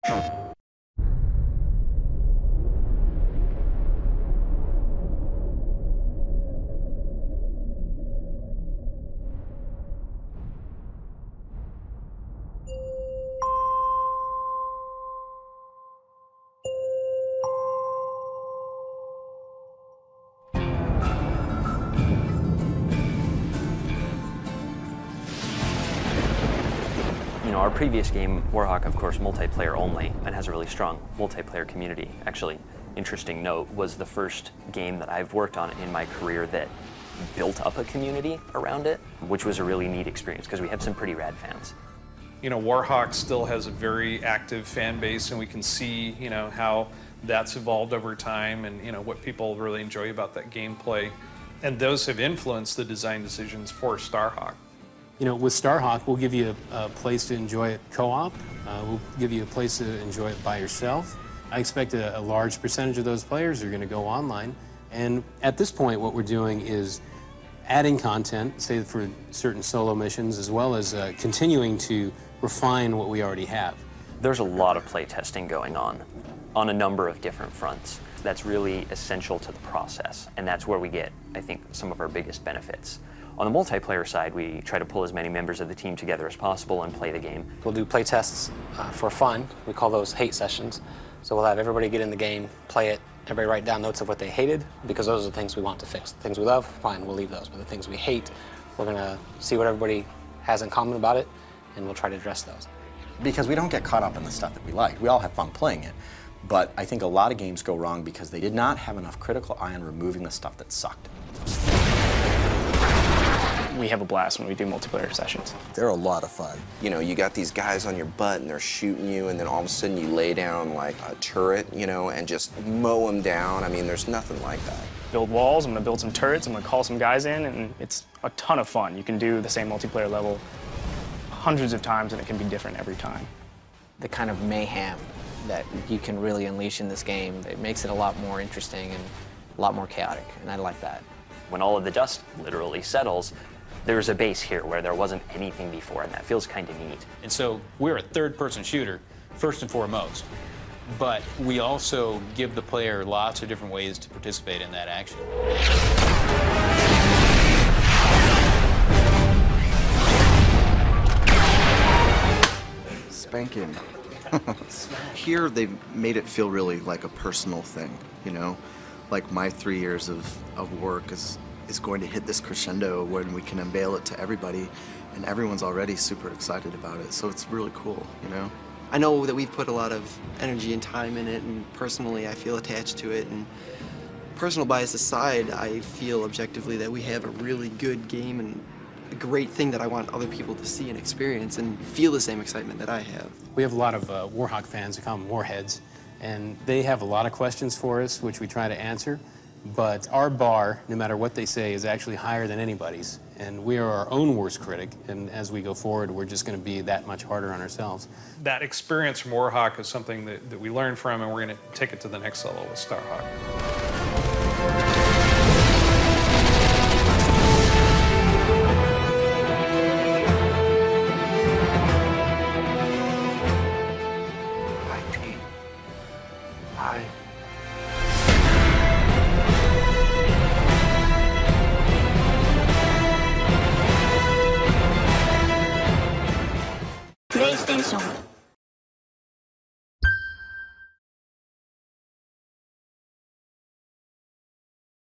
Our previous game, Warhawk, of course, multiplayer only, and has a really strong multiplayer community. Actually, interesting note, was the first game that I've worked on in my career that built up a community around it, which was a really neat experience because we have some pretty rad fans. Warhawk still has a very active fan base, and we can see, how that's evolved over time and, what people really enjoy about that gameplay. And those have influenced the design decisions for StarHawk. With StarHawk, we'll give you a place to enjoy it co-op. We'll give you a place to enjoy it by yourself. I expect a large percentage of those players are going to go online. And at this point, what we're doing is adding content, say for certain solo missions, as well as continuing to refine what we already have. There's a lot of play testing going on a number of different fronts. That's really essential to the process, and that's where we get, I think, some of our biggest benefits. On the multiplayer side, we try to pull as many members of the team together as possible and play the game. We'll do play tests for fun. We call those hate sessions. So we'll have everybody get in the game, play it, everybody write down notes of what they hated, because those are the things we want to fix. The things we love, fine, we'll leave those. But the things we hate, we're going to see what everybody has in common about it, and we'll try to address those. Because we don't get caught up in the stuff that we like. We all have fun playing it. But I think a lot of games go wrong because they did not have enough critical eye on removing the stuff that sucked. We have a blast when we do multiplayer sessions. They're a lot of fun. You got these guys on your butt and they're shooting you, and then all of a sudden you lay down like a turret, and just mow them down. I mean, there's nothing like that. Build walls, I'm gonna build some turrets, I'm gonna call some guys in, and it's a ton of fun. You can do the same multiplayer level hundreds of times, and it can be different every time. The kind of mayhem that you can really unleash in this game, it makes it a lot more interesting and a lot more chaotic, and I like that. When all of the dust literally settles, there's a base here where there wasn't anything before, and that feels kind of neat. And so we're a third-person shooter, first and foremost, but we also give the player lots of different ways to participate in that action. Spanking. Here, they've made it feel really like a personal thing, Like my 3 years of work is going to hit this crescendo when we can unveil it to everybody, and everyone's already super excited about it, so it's really cool, I know that we've put a lot of energy and time in it, and personally I feel attached to it, and personal bias aside, I feel objectively that we have a really good game and a great thing that I want other people to see and experience and feel the same excitement that I have. We have a lot of Warhawk fans, we call them Warheads, and they have a lot of questions for us, which we try to answer. But our bar, no matter what they say, is actually higher than anybody's. And we are our own worst critic, and as we go forward, we're just going to be that much harder on ourselves. That experience from Warhawk is something that we learned from, and we're going to take it to the next level with StarHawk. PlayStation